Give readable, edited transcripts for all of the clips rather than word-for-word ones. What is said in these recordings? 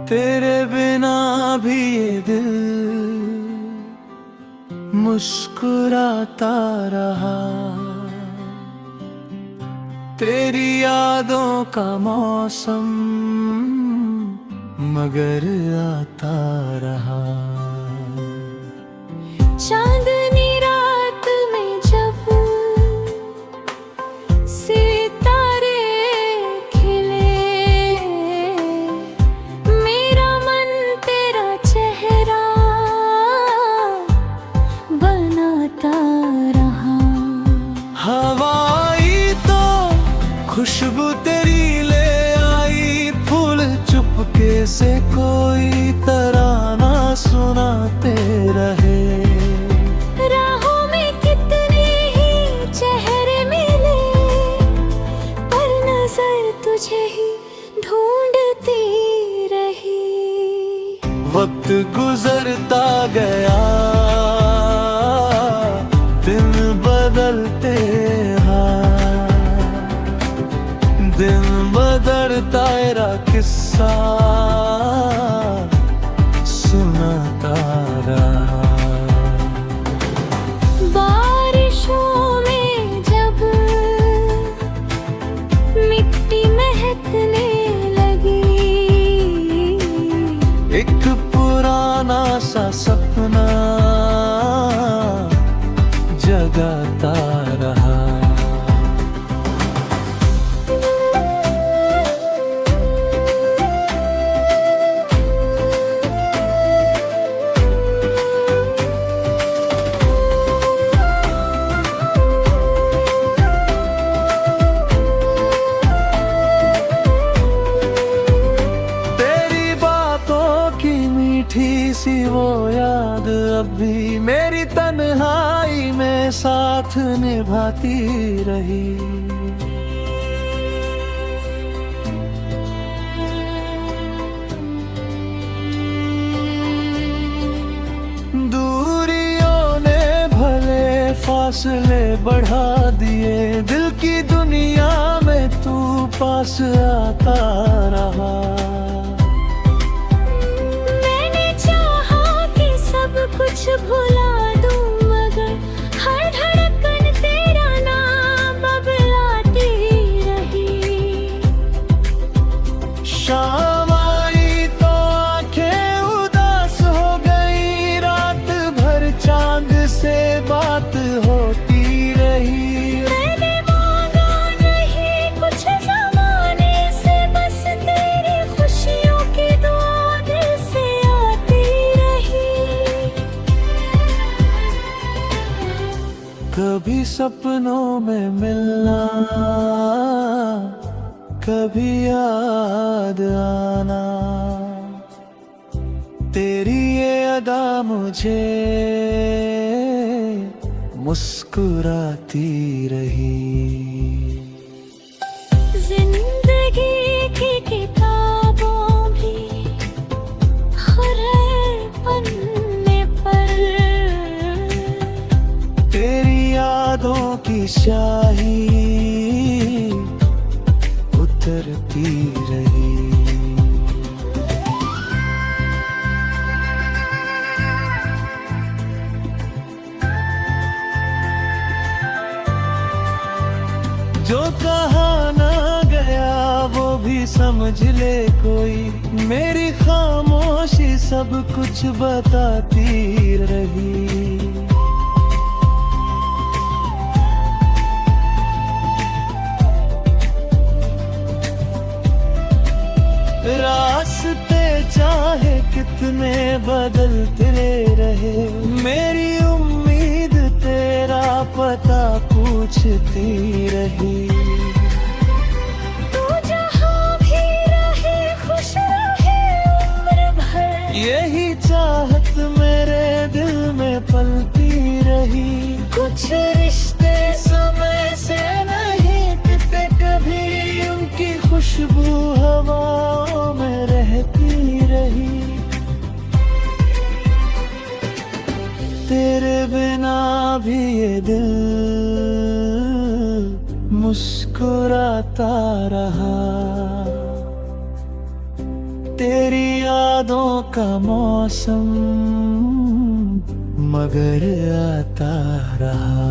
तेरे बिना भी ये दिल मुस्कुराता रहा। तेरी यादों का मौसम मगर आता रहा। चांदनी रात में जब सितारे खिले, मेरा मन तेरा चेहरा बनाता रहा। हवा आई तो खुशबू तेरी ले आई, फूल चुपके से कोई तराना सुनाते रहे। राहों में कितने ही चेहरे मिले, पर नजर तुझे ही ढूंढती रही। वक्त गुजरता गया, दिन बदलते दिन बदलता तेरा किस्सा सुनाता रहा। बारिशों में जब मिट्टी महकने लगी, एक पुराना सा सपना जगाता रहा। मीठी सी वो याद अभी मेरी तन्हाई में साथ निभाती रही। दूरियों ने भले फासले बढ़ा दिए, दिल की दुनिया में तू पास आता रहा। कुछ भुला दूं मगर हर धड़कन तेरा नाम बबलाती रही। शाम आई तो आंखें उदास हो गई, रात भर चांद से बात होती रही। मैंने मांगा नहीं कुछ ज़माने से, बस तेरी खुशियों की दुआ दिल से आती रही। कभी सपनों में मिलना, कभी याद आना, तेरी ये अदा मुझे मुस्कुराती रही। जिंदगी की किताबों भी हर पन्ने पर तेरी यादों की स्याही उतरती रही। जो कहा ना गया वो भी समझ ले कोई, मेरी खामोशी सब कुछ बताती रही। रास्ते चाहे कितने बदलते रहे, मेरी उम्मीद तेरा पता पूछती रही। तू जहाँ भी रहे खुश रहे उम्र भर, यही चाहत मेरे दिल में पलती रही। कुछ रिश्ते समय से नहीं टिकते कभी, उनकी खुशबू हवाओं में रहती रही। तेरे बिना भी ये दिल मुस्कुराता रहा। तेरी यादों का मौसम मगर आता रहा।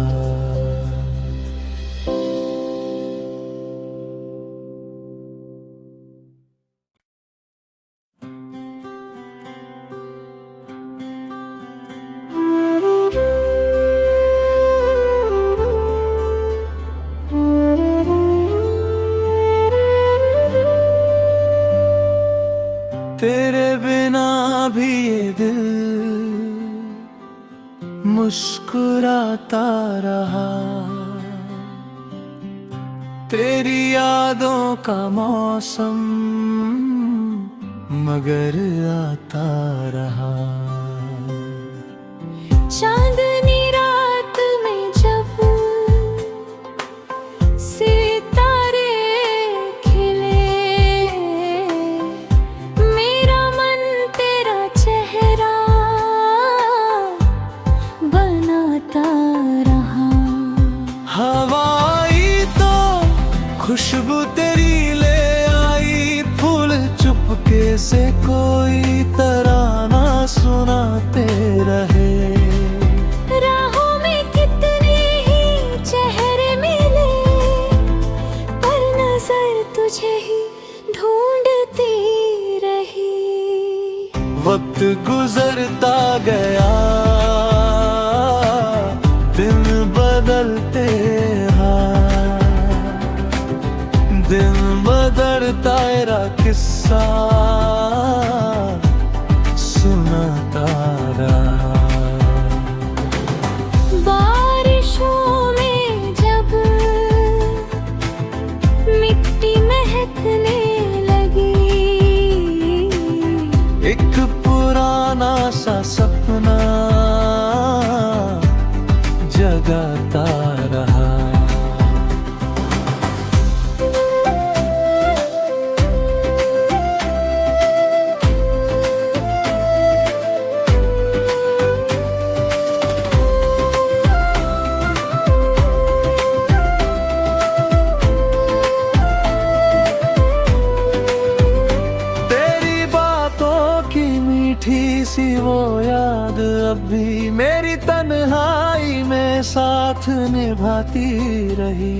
तेरे बिना भी ये दिल मुस्कुराता रहा। तेरी यादों का मौसम मगर आता रहा। चांदनी रात में जब सितारे खिले, मेरा मन तेरा चेहरा बनाता रहा। हवाई तो खुशबू तेरी ले आई, फूल चुपके से कोई तराना सुनाते रहे। राहों में कितने ही चेहरे मिले, पर नजर तुझे ही ढूंढती रही। वक्त गुजरता गया, दिन बदलते दिन बदलता तेरा किस्सा सुनाता रहा। बारिशों में जब मिट्टी महकने लगी, एक पुराना सा सपना जगाता रहा। मीठी सी वो याद अब भी मेरी तन्हाई में साथ निभाती रही।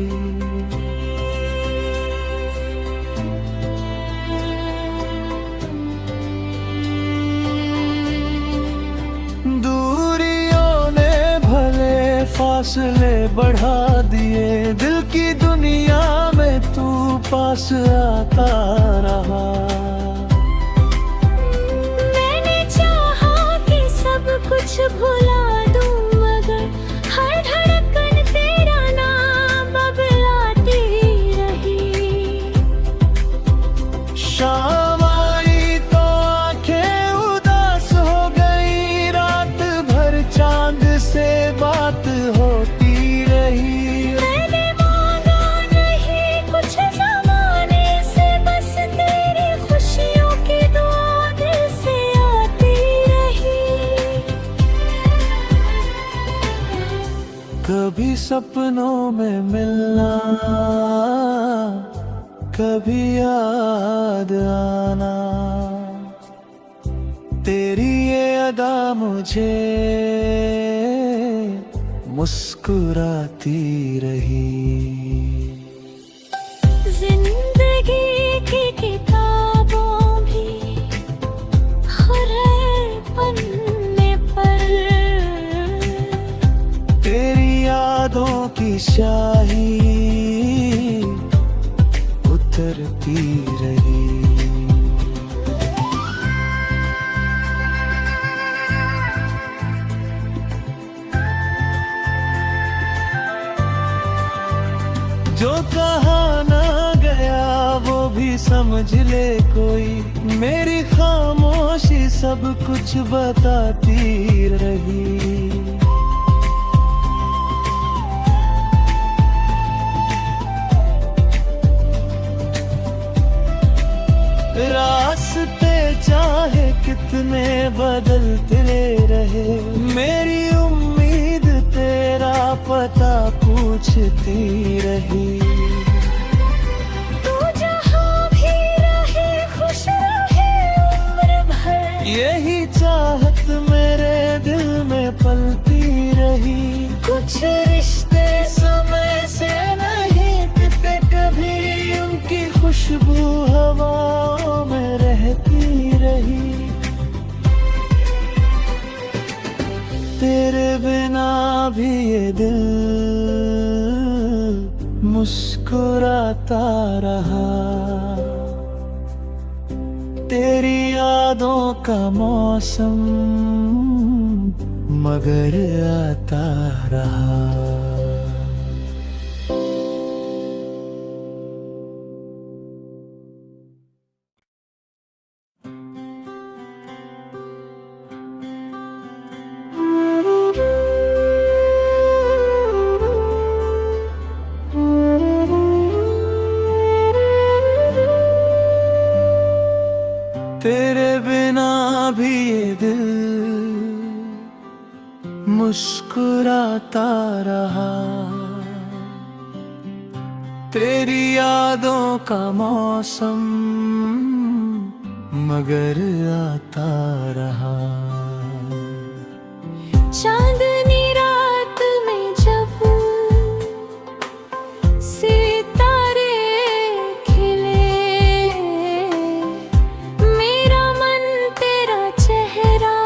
दूरियों ने भले फासले बढ़ा दिए, दिल की दुनिया में तू पास आता रहा। कुछ भुला दूं मगर हर धड़कन तेरा नाम बबलाती रही। शाम आई तो आंखें उदास हो गई, रात भर चांद से बात होती रही। मैंने मांगा नहीं कुछ ज़माने से, बस तेरी खुशियों की दुआ दिल से आती रही। कभी सपनों में मिलना, कभी याद आना, तेरी ये अदा मुझे मुस्कुराती रही। जिंदगी की किताबों भी हरे पन्ने पर तेरी यादों की शाही उतरती रही। जो कहा ना गया वो भी समझ ले कोई, मेरी खामोशी सब कुछ बताती रही। रास्ते चाहे कितने बदलते रहे, मेरी उम्मीद तेरा पता पूछती रही। तू जहाँ भी रहे खुश रहे, उम्र यही चाहत मेरे दिल में पलती रही। कुछ रिश्ते समय से नहीं टिके कभी, उनकी खुशबू हवाओं में रहती रही। तेरे बिना भी ये दिल मुस्कुराता रहा, तेरी यादों का मौसम मगर आता रहा। तेरे बिना भी ये दिल मुस्कुराता रहा, तेरी यादों का मौसम मगर आता रहा। चांदनी रात में जब सितारे खिले, मेरा मन तेरा चेहरा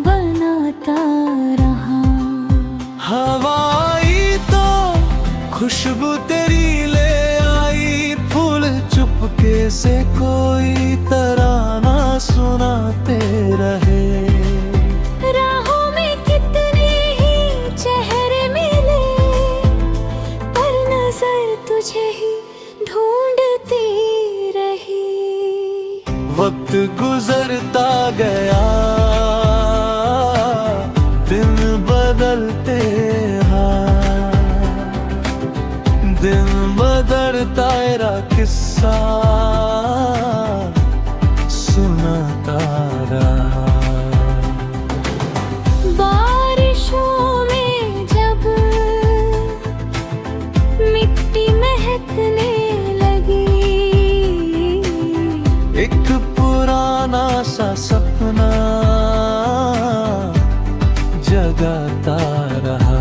बनाता रहा। हवाई तो खुशबू तेरी ले आई, फूल चुपके से कोई तराना सुनाते रहे। राहों में कितने ही चेहरे मिले, पर नजर तुझे ही ढूंढती रही। वक्त गुजरता गया, दिन बदलते दिन बदलता तेरा किस्सा सुनाता रहा। बारिशों में जब मिट्टी महकने लगी, एक पुराना सा सपना जगाता रहा।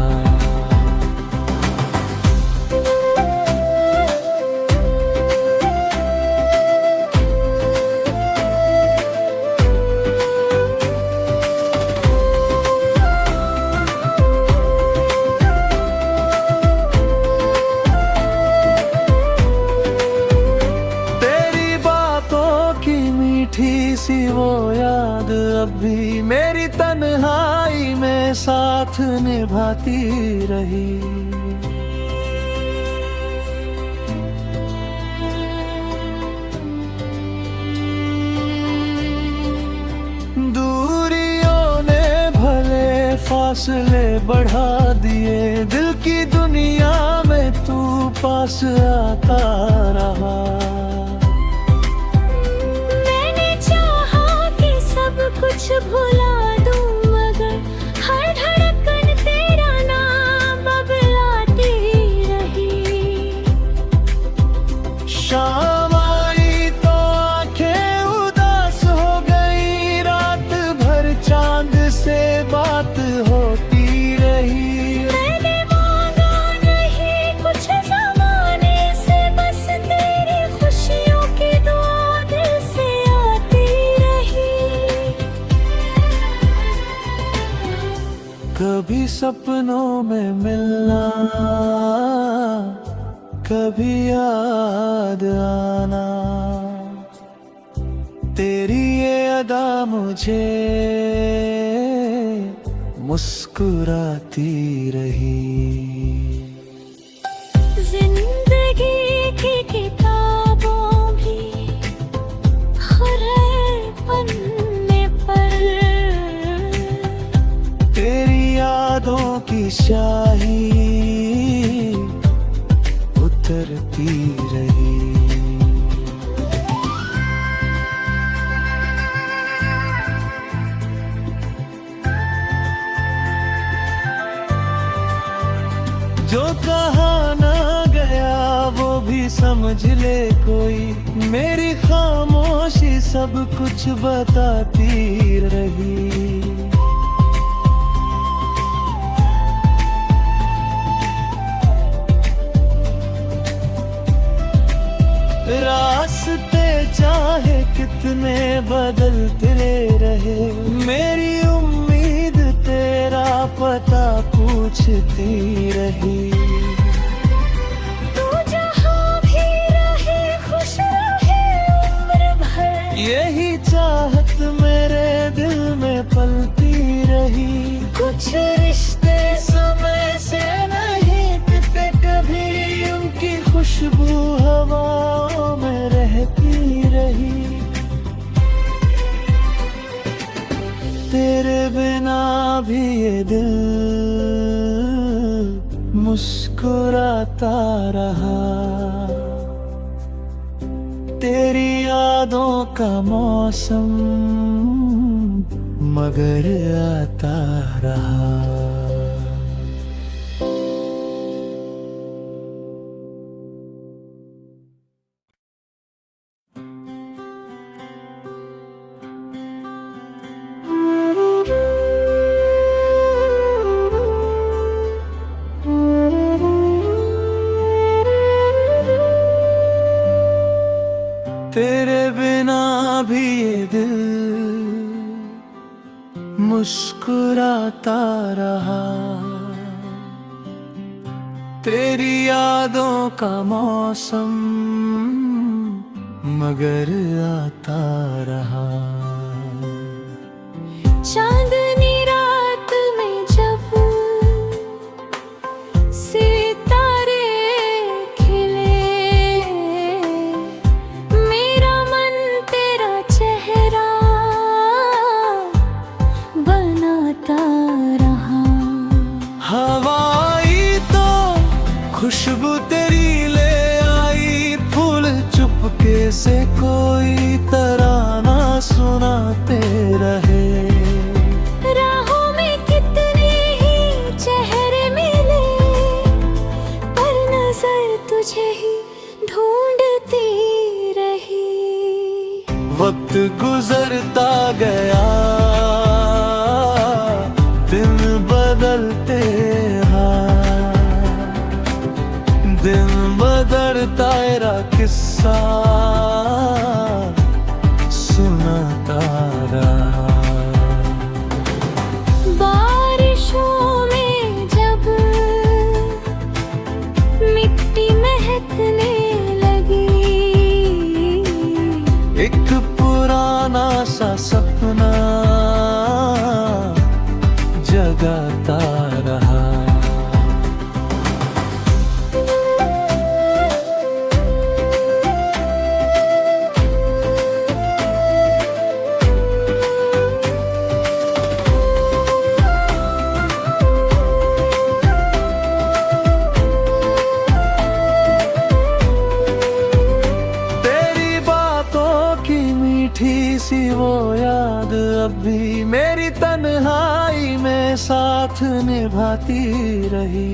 मीठी सी वो याद अभी मेरी तन्हाई में साथ निभाती रही। दूरियों ने भले फासले बढ़ा दिए, दिल की दुनिया में तू पास आता रहा। कुछ भुला दूं मगर हर धड़कन तेरा नाम बबलाती रही। शाम आई तो आंखें उदास हो गई, रात भर चांद से बात होती रही। मैंने मांगा नहीं कुछ ज़माने से, बस तेरी खुशियों की दुआ दिल से आती रही। कभी सपनों में मिलना, कभी याद आना, तेरी ये अदा मुझे मुस्कुराती रही। जिंदगी की किताबों भी हरे पन्ने पर तेरी यादों की शाही उतरती रही। जो कहा ना गया वो भी समझ ले कोई, मेरी खामोशी सब सब कुछ बताती रही। रास्ते चाहे कितने बदलते रहे, मेरी उम्मीद तेरा पता पूछती रही। तू जहाँ भी रहे खुश रहे उम्र भर, यही चाहत मेरे दिल में पलती रही। कुछ रिश्ते समय से नहीं टिके कभी, उनकी खुशबू हवाओं में रहती रही। तेरे बिना भी ये दिल मुस्कुराता रहा, तेरी यादों का मौसम मगर आता रहा। तेरे बिना भी ये दिल मुस्कुराता रहा, तेरी यादों का मौसम मगर आता रहा। चांदनी रात में जब सितारे खिले, मेरा मन तेरा चेहरा बनाता रहा। हवाई तो खुशबू तेरी ले आई, फूल चुपके से कोई तराना सुनाते रहे। राहों में कितने ही चेहरे मिले, पर नजर तुझे ही ढूंढती रही। वक्त गुजरता गया, दिन बदलते दिन बदलता तेरा किस्सा सुनाता रहा। बारिशों में जब मिट्टी महकने लगी, एक पुराना सा सपना जगाता रहा। मीठी सी वो याद अब भी मेरी तन्हाई में साथ निभाती रही।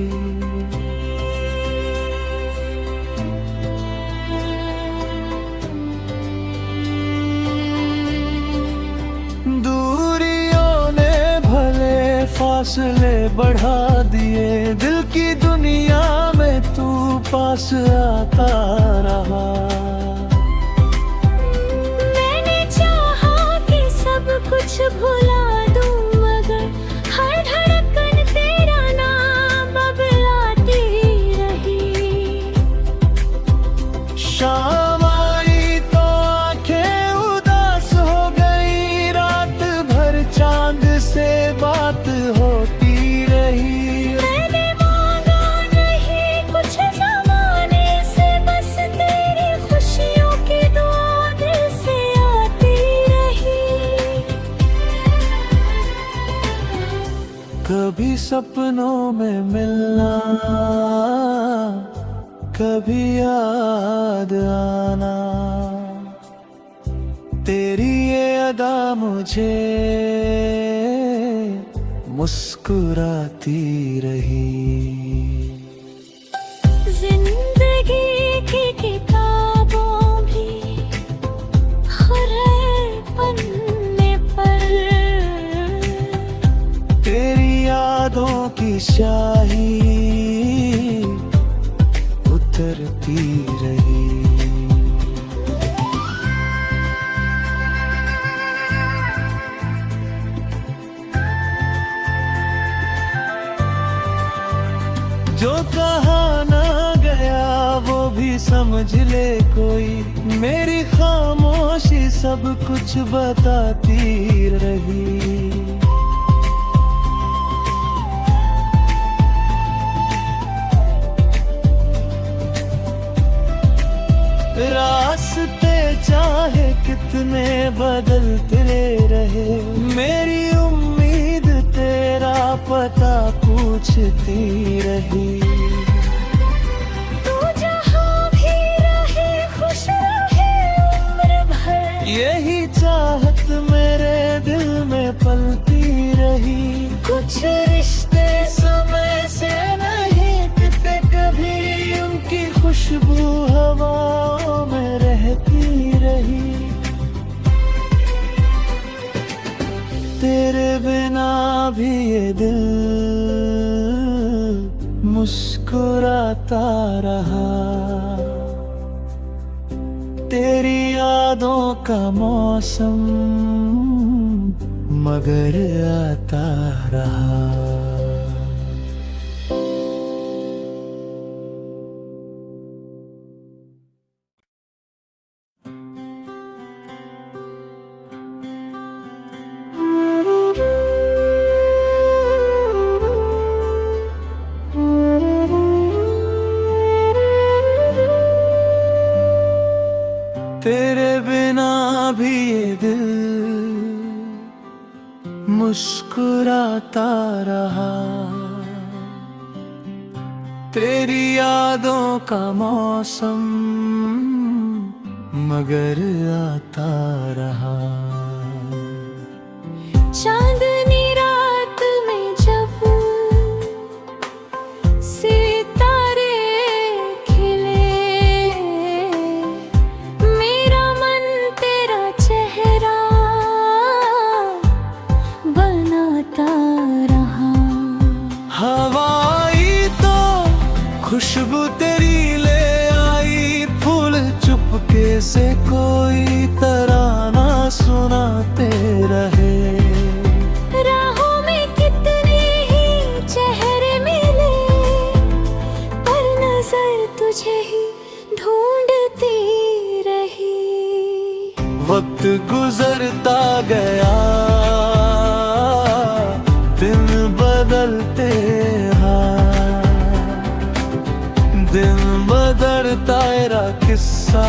दूरियों ने भले फासले बढ़ा दिए, दिल की दुनिया में तू पास आता रहा। कुछ भुला दूं मगर हर धड़कन तेरा नाम बबलाती रही। शाम आई तो आंखें उदास हो गई, रात भर चांद से बात होती रही। मैंने मांगा नहीं कुछ ज़माने से, बस तेरी खुशियों की दुआ दिल से आती रही। कभी सपनों में मिलना, कभी याद आना, तेरी ये अदा मुझे मुस्कुराती रही। जिंदगी की किताबों भी खुर शाही उतरती रही। जो कहा ना गया वो भी समझ ले कोई, मेरी खामोशी सब कुछ बताती रही। रास्ते चाहे कितने बदलते रहे, मेरी उम्मीद तेरा पता पूछती रही। तू जहाँ भी रहे खुश रहे उम्र भर, यही चाहत मेरे दिल में पलती रही। कुछ रिश्ते समय से नहीं टिकते कभी, उनकी खुशबू हवाओं में रहती रही। तेरे बिना भी ये दिल मुस्कुराता रहा, तेरी यादों का मौसम मगर आता रहा। तेरे बिना भी ये दिल मुस्कुराता रहा, तेरी यादों का मौसम मगर आता रहा। चांदनी रात में जब सितारे खिले, मेरा मन तेरा चेहरा बनाता रहा। हवाई तो खुशबू तेरी ले आई, फूल चुपके से कोई तराना सुनाते रहे। राहों में कितने ही चेहरे मिले, पर नजर तुझे ही ढूंढती रही। वक्त गुजरता गया, दिन बदलते हाँ, दिन बदलता तेरा किस्सा